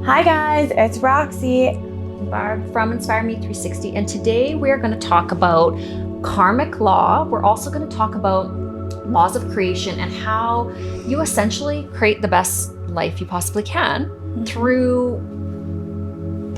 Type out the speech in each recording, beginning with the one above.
Hi guys, it's Roxy from Inspire Me 360, and today we are going to talk about karmic law. We're also going to talk about laws of creation and how you essentially create the best life you possibly can through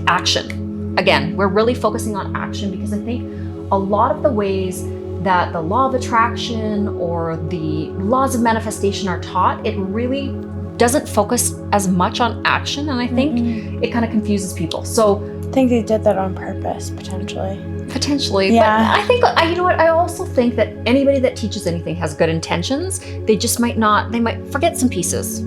action. Again, we're really focusing on action because I think a lot of the ways that the law of attraction or the laws of manifestation are taught, it really doesn't focus as much on action, and I think it kind of confuses people. So I think they did that on purpose, potentially. Yeah. But I think, you know what, I also think that anybody that teaches anything has good intentions. They just might forget some pieces.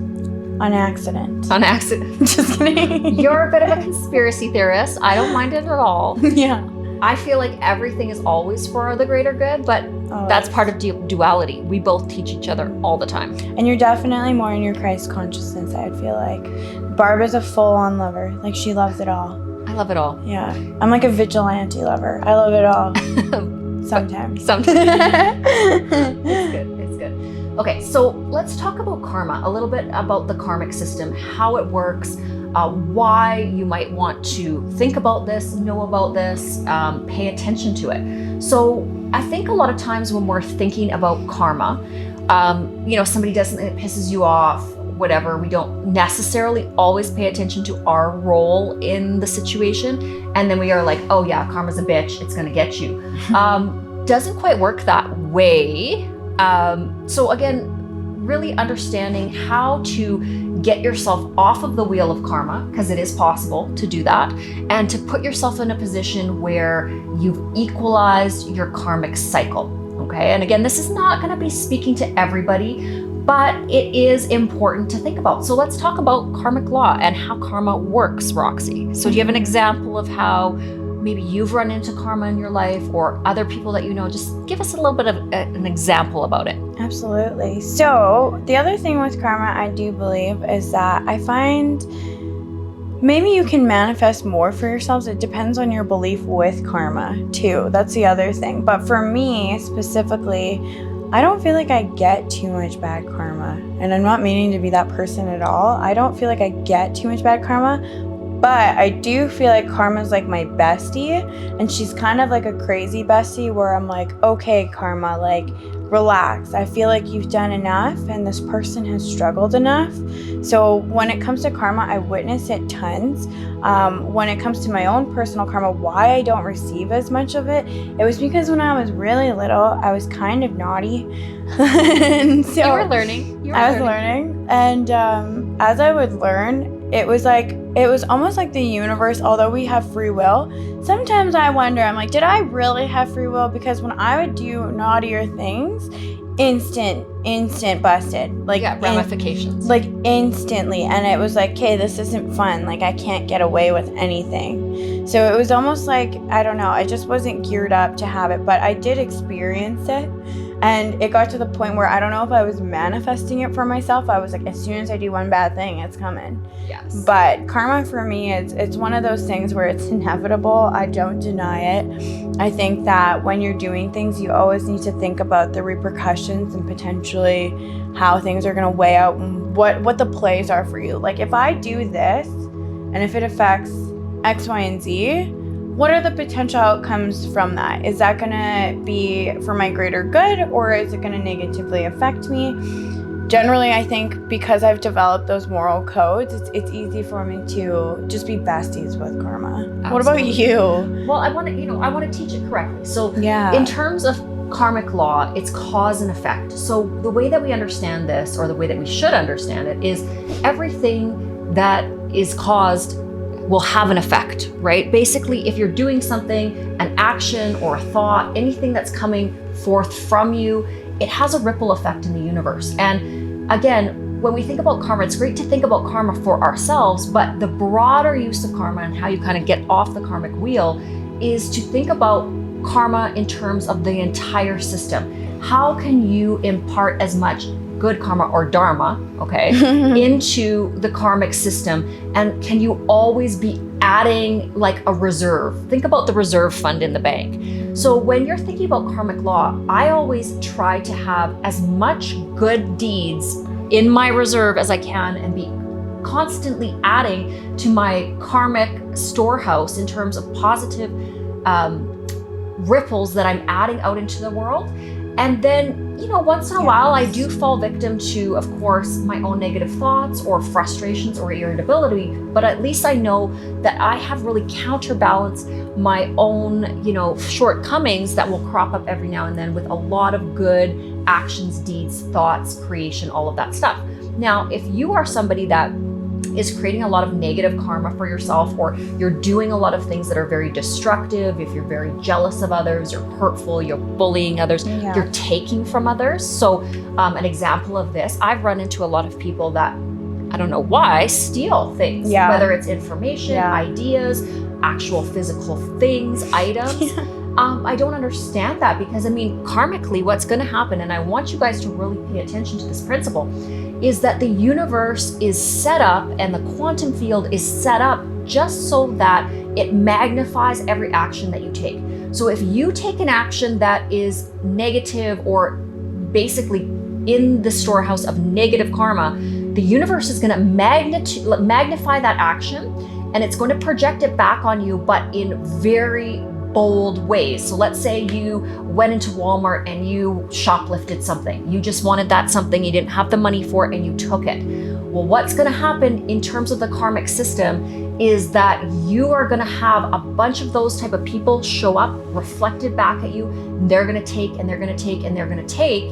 On accident. Just kidding. You're a bit of a conspiracy theorist. I don't mind it at all. Yeah. I feel like everything is always for the greater good, but that's part of duality. We both teach each other all the time. And you're definitely more in your Christ consciousness, I feel like. Barb is a full-on lover. Like, she loves it all. I love it all. Yeah. I'm like a vigilante lover. I love it all. Sometimes. It's good. Okay, so let's talk about karma, a little bit about the karmic system, how it works, why you might want to think about this, know about this, pay attention to it. So I think a lot of times when we're thinking about karma, somebody does something that pisses you off, whatever, we don't necessarily always pay attention to our role in the situation. And then we are like, oh yeah, karma's a bitch, it's gonna get you. Doesn't quite work that way. So again, really understanding how to get yourself off of the wheel of karma, because it is possible to do that, and to put yourself in a position where you've equalized your karmic cycle, okay? And again, this is not gonna be speaking to everybody, but it is important to think about. So let's talk about karmic law and how karma works, Roxy. So do you have an example of how maybe you've run into karma in your life or other people that you know? Just give us a little bit of an example about it. Absolutely. So the other thing with karma, I do believe, is that I find maybe you can manifest more for yourselves. It depends on your belief with karma too. That's the other thing. But for me specifically, I don't feel like I get too much bad karma. And I'm not meaning to be that person at all. I don't feel like I get too much bad karma. But I do feel like karma's like my bestie, and she's kind of like a crazy bestie where I'm like, okay, karma, like, relax. I feel like you've done enough and this person has struggled enough. So when it comes to karma, I witness it tons. When it comes to my own personal karma, why I don't receive as much of it, it was because when I was really little, I was kind of naughty. And so you were learning. I was learning. And as I would learn, it was almost like the universe, although we have free will, sometimes I wonder, I'm like, did I really have free will? Because when I would do naughtier things, instant busted. Like, ramifications. Like instantly. And it was like, okay, this isn't fun. Like, I can't get away with anything. So it was almost like, I don't know, I just wasn't geared up to have it, but I did experience it. And it got to the point where I don't know if I was manifesting it for myself. I was like, as soon as I do one bad thing, it's coming. Yes. But karma for me, it's one of those things where it's inevitable. I don't deny it. I think that when you're doing things, you always need to think about the repercussions and potentially how things are going to weigh out and what the plays are for you. Like, if I do this and if it affects X, Y, and Z, what are the potential outcomes from that? Is that going to be for my greater good, or is it going to negatively affect me? Generally, I think because I've developed those moral codes, it's easy for me to just be besties with karma. Absolutely. What about you? Well, I want to teach it correctly. So in terms of karmic law, it's cause and effect. So the way that we understand this, or the way that we should understand it, is everything that is caused will have an effect, right? Basically, if you're doing something, an action or a thought, anything that's coming forth from you, it has a ripple effect in the universe. And again, when we think about karma, it's great to think about karma for ourselves, but the broader use of karma and how you kind of get off the karmic wheel is to think about karma in terms of the entire system. How can you impart as much good karma or dharma, okay, into the karmic system? And can you always be adding like a reserve? Think about the reserve fund in the bank. So when you're thinking about karmic law, I always try to have as much good deeds in my reserve as I can and be constantly adding to my karmic storehouse in terms of positive ripples that I'm adding out into the world. And then, once in a while, I do fall victim to, of course, my own negative thoughts or frustrations or irritability, but at least I know that I have really counterbalanced my own, shortcomings that will crop up every now and then with a lot of good actions, deeds, thoughts, creation, all of that stuff. Now, if you are somebody that is creating a lot of negative karma for yourself, or you're doing a lot of things that are very destructive, if you're very jealous of others, you're hurtful, you're bullying others, you're taking from others. So an example of this, I've run into a lot of people that, I don't know why, steal things, whether it's information, ideas, actual physical things, items. I don't understand that, because karmically what's going to happen, and I want you guys to really pay attention to this principle, is that the universe is set up and the quantum field is set up just so that it magnifies every action that you take. So if you take an action that is negative or basically in the storehouse of negative karma, the universe is going to magnify that action, and it's going to project it back on you, but in very bold ways. So let's say you went into Walmart and you shoplifted something. You just wanted that something, you didn't have the money for it, and you took it. Well, what's going to happen in terms of the karmic system is that you are going to have a bunch of those type of people show up, reflected back at you. And they're going to take, and they're going to take, and they're going to take,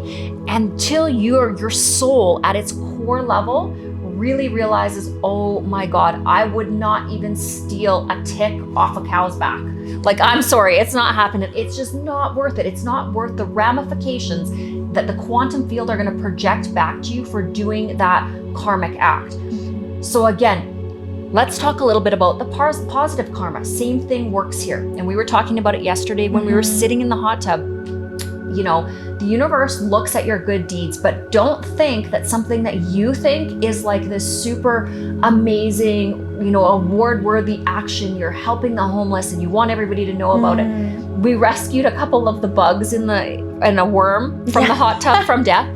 until your soul at its core level really realizes, oh my God, I would not even steal a tick off a cow's back. Like, I'm sorry, it's not happening. It's just not worth it. It's not worth the ramifications that the quantum field are going to project back to you for doing that karmic act. So again, let's talk a little bit about the positive karma. Same thing works here. And we were talking about it yesterday when we were sitting in the hot tub. The universe looks at your good deeds, but don't think that something that you think is like this super amazing, award-worthy action. You're helping the homeless and you want everybody to know about it. We rescued a couple of the bugs in a worm from the hot tub from death.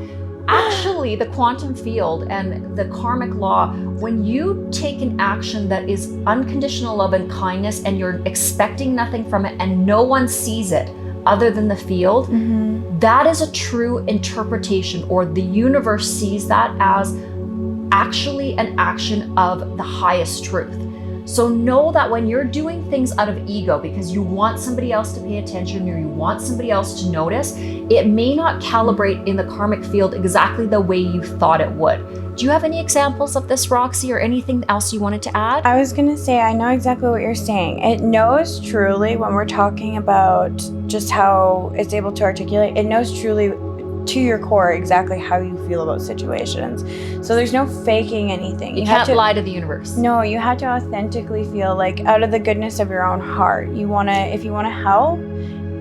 Actually, the quantum field and the karmic law, when you take an action that is unconditional love and kindness, and you're expecting nothing from it, and no one sees it other than the field, that is a true interpretation, or the universe sees that as actually an action of the highest truth. So know that when you're doing things out of ego because you want somebody else to pay attention or you want somebody else to notice, it may not calibrate in the karmic field exactly the way you thought it would. Do you have any examples of this, Roxy, or anything else you wanted to add? I was going to say, I know exactly what you're saying. It knows truly, when we're talking about just how it's able to articulate, it knows truly to your core exactly how you feel about situations. So there's no faking anything. You can't lie to the universe. No, you have to authentically feel like out of the goodness of your own heart. If you want to help,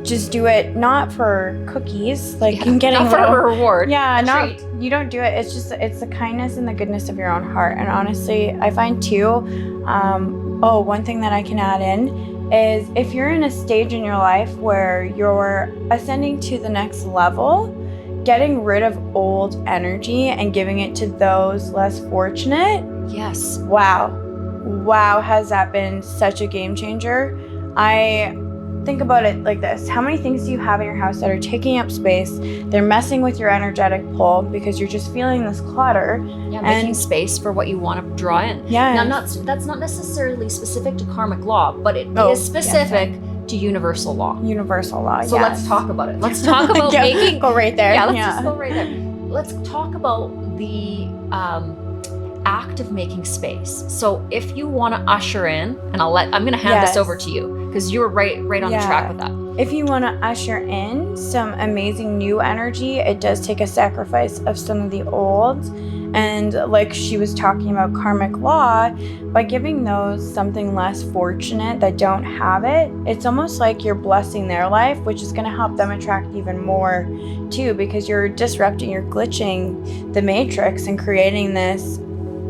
just do it not for cookies, not for a reward. You don't do it. It's the kindness and the goodness of your own heart. And honestly, I find too, one thing that I can add in is if you're in a stage in your life where you're ascending to the next level, getting rid of old energy and giving it to those less fortunate. Yes. Wow, has that been such a game changer? I think about it like this. How many things do you have in your house that are taking up space? They're messing with your energetic pull because you're just feeling this clutter. Yeah, making space for what you want to draw in. Yeah. Now, that's not necessarily specific to karmic law, but it is specific to universal law. Universal law, So let's talk about it. Let's talk about making... Go right there. Yeah, let's just go right there. Let's talk about the act of making space. So if you want to usher in, and I'm going to hand this over to you, because you were right on the track with that. If you want to usher in some amazing new energy, it does take a sacrifice of some of the old. And like she was talking about karmic law, by giving those something less fortunate that don't have it, it's almost like you're blessing their life, which is going to help them attract even more too, because you're disrupting, you're glitching the matrix and creating this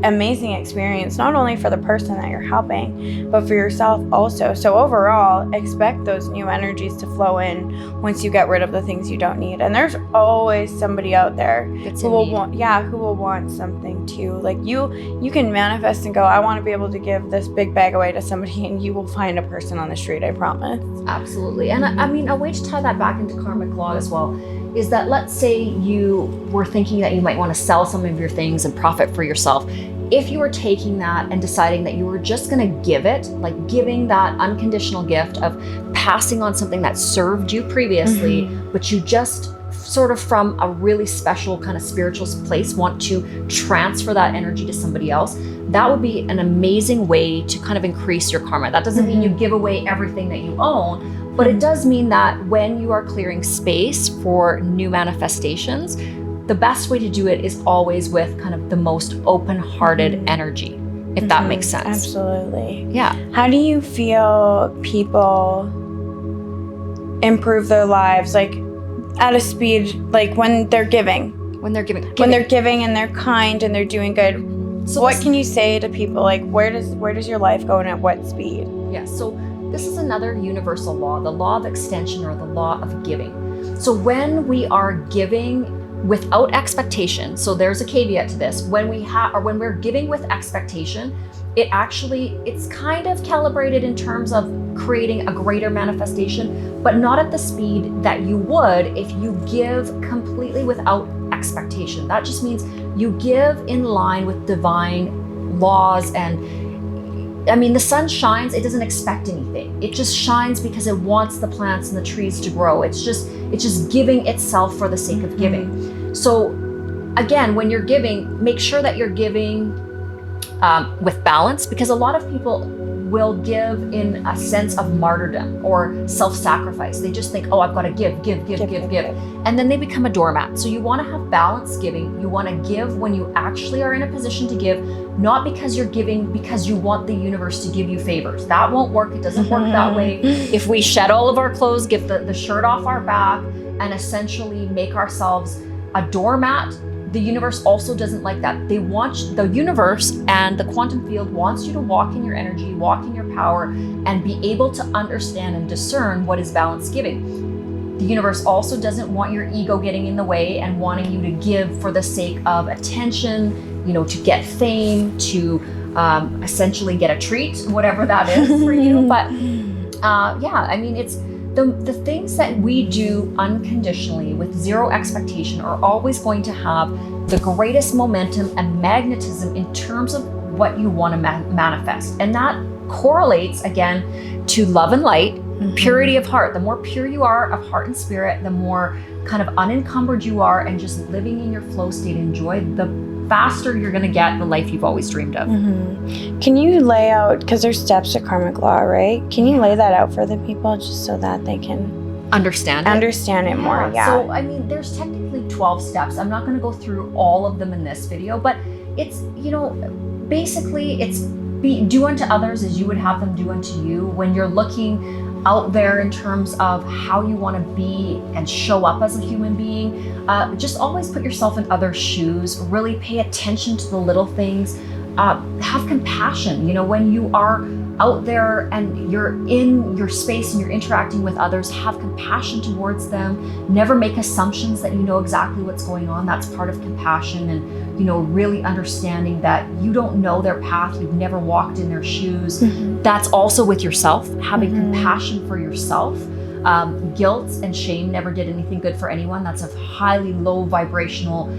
amazing experience, not only for the person that you're helping, but for yourself also. So overall, expect those new energies to flow in once you get rid of the things you don't need. And there's always somebody out there who will want something too. Like you can manifest and go, I want to be able to give this big bag away to somebody, and you will find a person on the street, I promise. Absolutely. And I mean, a way to tie that back into karmic law as well is that, let's say you were thinking that you might want to sell some of your things and profit for yourself. If you were taking that and deciding that you were just going to give it, like giving that unconditional gift of passing on something that served you previously, but you just sort of from a really special kind of spiritual place want to transfer that energy to somebody else, that would be an amazing way to kind of increase your karma. That doesn't mean you give away everything that you own, but it does mean that when you are clearing space for new manifestations, the best way to do it is always with kind of the most open-hearted energy, if that makes sense. Absolutely. Yeah. How do you feel people improve their lives, like at a speed, like when they're giving? When they're giving and they're kind and they're doing good. So what can you say to people? Like where does your life go and at what speed? Yeah, so this is another universal law, the law of extension or the law of giving. So when we are giving without expectation, so there's a caveat to this, when we're giving with expectation, it's kind of calibrated in terms of creating a greater manifestation, but not at the speed that you would if you give completely without expectation. That just means you give in line with divine laws. And I mean, the sun shines, it doesn't expect anything. It just shines because it wants the plants and the trees to grow. It's just giving itself for the sake of giving. So again, when you're giving, make sure that you're giving with balance, because a lot of people will give in a sense of martyrdom or self-sacrifice. They just think, oh, I've got to give. And then they become a doormat. So you want to have balanced giving. You want to give when you actually are in a position to give, not because you're giving because you want the universe to give you favors. That won't work. It doesn't work that way. If we shed all of our clothes, get the shirt off our back, and essentially make ourselves a doormat, the universe also doesn't like that. The universe and the quantum field wants you to walk in your energy, walk in your power, and be able to understand and discern what is balanced giving. The universe also doesn't want your ego getting in the way and wanting you to give for the sake of attention, to get fame, to essentially get a treat, whatever that is for you. But I mean, it's the things that we do unconditionally with zero expectation are always going to have the greatest momentum and magnetism in terms of what you want to manifest. And that correlates again to love and light, purity of heart. The more pure you are of heart and spirit, the more kind of unencumbered you are and just living in your flow state and joy, the faster you're going to get the life you've always dreamed of. Can you lay out, because there's steps to karmic law, right? Can you lay that out for the people just so that they can understand it more? Yeah. So I mean, there's technically 12 steps. I'm not going to go through all of them in this video, but it's, basically it's do unto others as you would have them do unto you. When you're looking out there in terms of how you want to be and show up as a human being, just always put yourself in others' shoes, really pay attention to the little things, have compassion. When you are out there and you're in your space and you're interacting with others, have compassion towards them. Never make assumptions that you know exactly what's going on. That's part of compassion. And really understanding that you don't know their path, you've never walked in their shoes. That's also with yourself, having compassion for yourself. Guilt and shame never did anything good for anyone. That's a highly low vibrational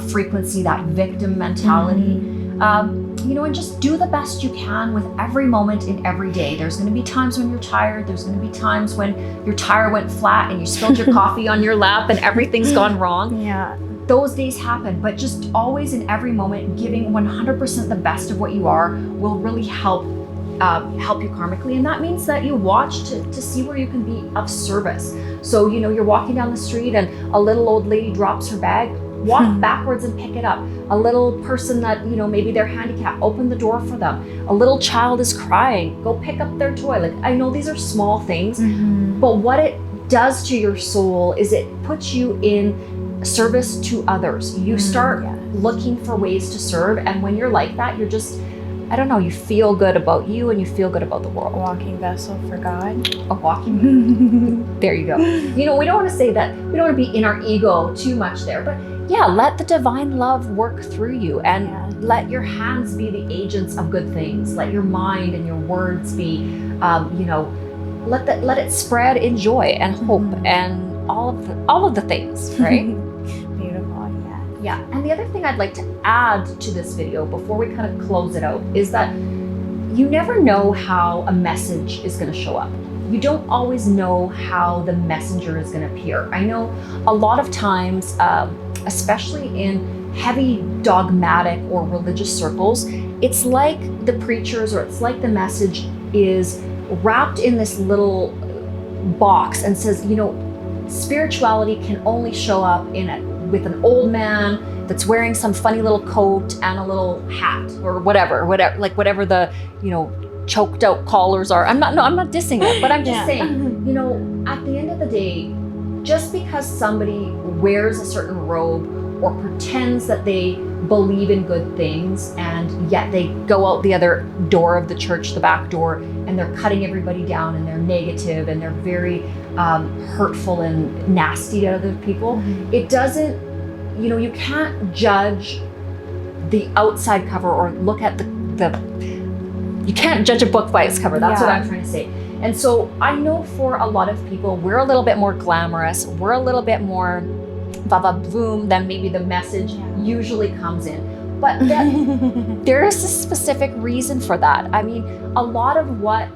frequency, that victim mentality. And just do the best you can with every moment in every day. There's going to be times when you're tired. There's going to be times when your tire went flat and you spilled your coffee on your lap and everything's gone wrong. Yeah. Those days happen, but just always in every moment, giving 100% the best of what you are will really help you karmically. And that means that you watch to see where you can be of service. So, you're walking down the street and a little old lady drops her bag, walk backwards and pick it up. A little person that, maybe they're handicapped, open the door for them. A little child is crying, go pick up their toy. Like, I know these are small things, but what it does to your soul is it puts you in service to others. You start looking for ways to serve. And when you're like that, you're just, I don't know, you feel good about you and you feel good about the world. A walking vessel for God. A walking, there you go. You know, we don't want to say that, we don't want to be in our ego too much there, but yeah, let the divine love work through you and let your hands be the agents of good things. Let your mind and your words be, you know, let it spread in joy and hope and all of the things, right? Beautiful, yeah. Yeah, and the other thing I'd like to add to this video before we kind of close it out is that you never know how a message is going to show up. You don't always know how the messenger is going to appear. I know a lot of times, especially in heavy dogmatic or religious circles, it's like the preachers or it's like the message is wrapped in this little box and says, you know, spirituality can only show up with an old man that's wearing some funny little coat and a little hat or whatever the, you know, choked out collars are. I'm not dissing it, but I'm just saying, you know, at the end of the day, just because somebody wears a certain robe or pretends that they believe in good things and yet they go out the other door of the church, the back door, and they're cutting everybody down and they're negative and they're very hurtful and nasty to other people. It doesn't, you know, you can't judge the outside cover or look at you can't judge a book by its cover. That's what I'm trying to say. And so I know for a lot of people, we're a little bit more glamorous. We're a little bit more boom than maybe the message usually comes in. But there is a specific reason for that. I mean, a lot of what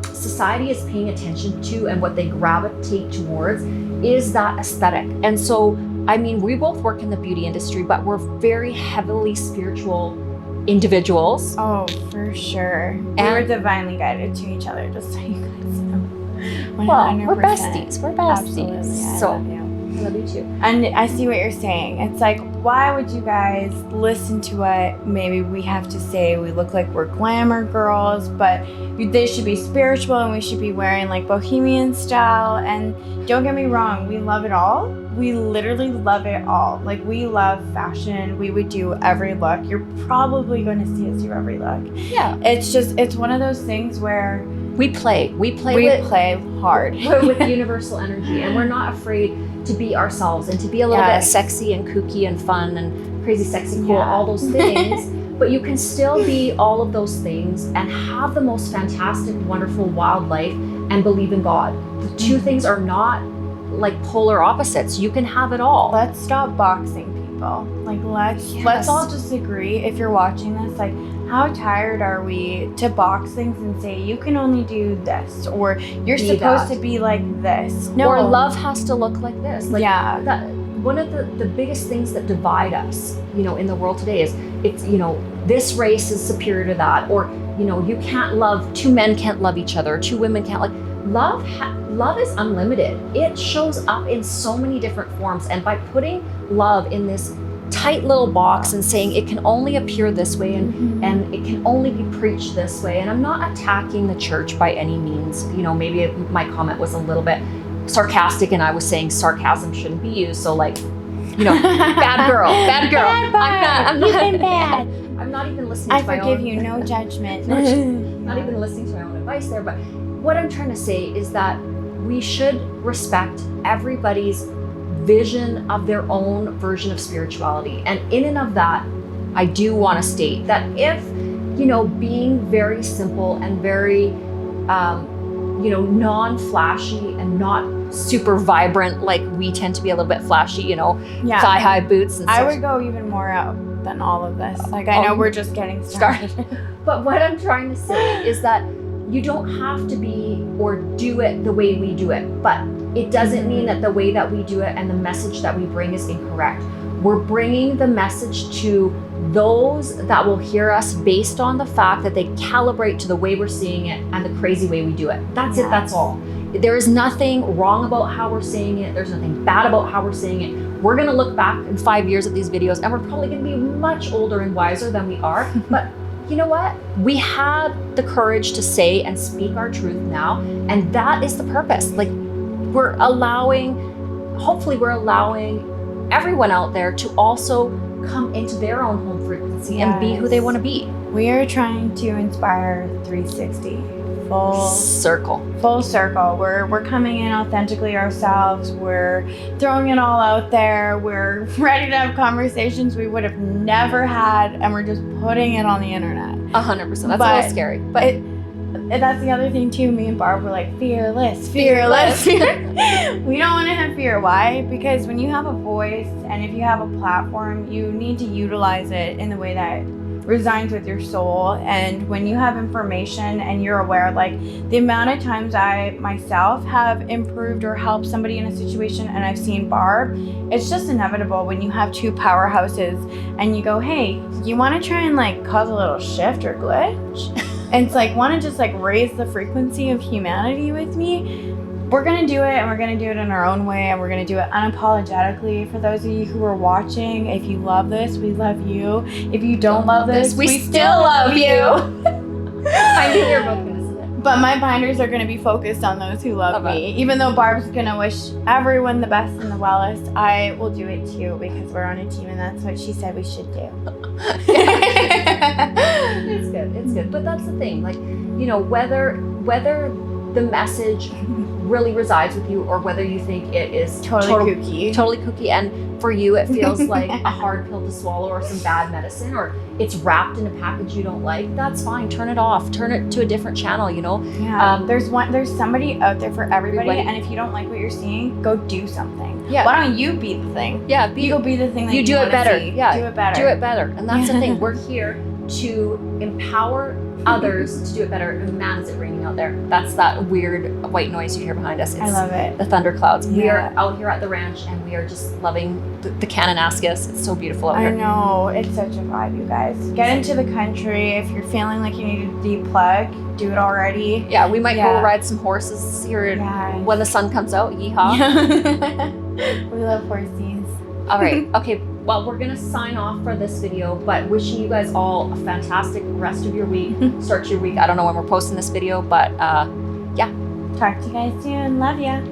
society is paying attention to and what they gravitate towards is that aesthetic. And so, I mean, we both work in the beauty industry, but we're very heavily spiritual individuals. Oh, for sure. And we're divinely guided to each other, just so you guys know. 100%. Well, we're besties. We're besties. Absolutely. So, I love you too. And I see what you're saying. It's like, why would you guys listen to what maybe we have to say? We look like we're glamour girls, but they should be spiritual and we should be wearing like bohemian style. And don't get me wrong, we love it all. We literally love it all. Like, we love fashion. We would do every look. You're probably going to see us do every look. Yeah. It's one of those things where we play hard with universal energy, and we're not afraid to be ourselves and to be a little bit sexy and kooky and fun and crazy, sexy, cool, all those things. But you can still be all of those things and have the most fantastic, wonderful, wild life and believe in God. The two things are not like polar opposites. You can have it all. Let's stop boxing people. Like, let's all just agree, if you're watching this, like, how tired are we to box things and say you can only do this, or you're supposed to be like this? No, or love has to look like this. Like, one of the biggest things that divide us, you know, in the world today is it's, you know, this race is superior to that, or, you know, you can't love, two men can't love each other, two women can't, like, love is unlimited. It shows up in so many different forms, and by putting love in this tight little box and saying it can only appear this way and it can only be preached this way, and I'm not attacking the church by any means. You know, maybe my comment was a little bit sarcastic and I was saying sarcasm shouldn't be used, so, like, you know, bad girl. I'm not bad. I'm not even listening to my own. I forgive you, no judgment. Not even listening to my own advice there, but what I'm trying to say is that we should respect everybody's vision of their own version of spirituality. And in and of that, I do want to state that if, you know, being very simple and very, you know, non-flashy and not super vibrant, like we tend to be a little bit flashy, you know, thigh-high boots. And I would go even more out than all of this. Like, I know we're just getting started. But what I'm trying to say is that you don't have to be or do it the way we do it, but it doesn't mean that the way that we do it and the message that we bring is incorrect. We're bringing the message to those that will hear us based on the fact that they calibrate to the way we're seeing it and the crazy way we do it. That's it, that's all. There is nothing wrong about how we're saying it. There's nothing bad about how we're saying it. We're gonna look back in 5 years at these videos and we're probably gonna be much older and wiser than we are, but you know what? We had the courage to say and speak our truth now, and that is the purpose. Like, hopefully we're allowing everyone out there to also come into their own home frequency and be who they want to be. We are trying to inspire 360. Full circle. We're coming in authentically ourselves. We're throwing it all out there. We're ready to have conversations we would have never had, and we're just putting it on the internet. 100%. That's a little scary, but that's the other thing too. Me and Barb were like, fearless. We don't want to have fear. Why? Because when you have a voice and if you have a platform, you need to utilize it in the way that resigns with your soul. And when you have information and you're aware, like the amount of times I myself have improved or helped somebody in a situation and I've seen Barb, it's just inevitable when you have two powerhouses and you go, hey, you want to try and like cause a little shift or glitch? And it's like, want to just like raise the frequency of humanity with me? We're going to do it, and we're going to do it in our own way, and we're going to do it unapologetically. For those of you who are watching, if you love this, we love you. If you don't love this, we still love you. I knew you were both going to say that. But my binders are going to be focused on those who love me. Even though Barb's going to wish everyone the best and the wellest, I will do it too, because we're on a team, and that's what she said we should do. It's good. It's good. But that's the thing. Like, you know, whether the message really resides with you or whether you think it is totally kooky, and for you it feels like a hard pill to swallow or some bad medicine, or it's wrapped in a package you don't like, that's fine. Turn it off. Turn it to a different channel, you know? Yeah. There's somebody out there for everybody, and if you don't like what you're seeing, go do something. Yeah. Why don't you be the thing? Yeah. You go be the thing that you do it better. See. Yeah. Do it better. Do it better. And that's the thing. We're here to empower others to do it better. And man, is it raining out there. That's that weird white noise you hear behind us. I love it. The thunderclouds. Yeah. We are out here at the ranch and we are just loving the Kananaskis. It's so beautiful out here. I know. It's such a vibe, you guys. Get into the country. If you're feeling like you need to deplug, do it already. Yeah, we might go ride some horses here when the sun comes out. Yeehaw. We love horsies. All right. Okay. Well, we're going to sign off for this video, but wishing you guys all a fantastic rest of your week. Start your week. I don't know when we're posting this video, but yeah. Talk to you guys soon. Love ya.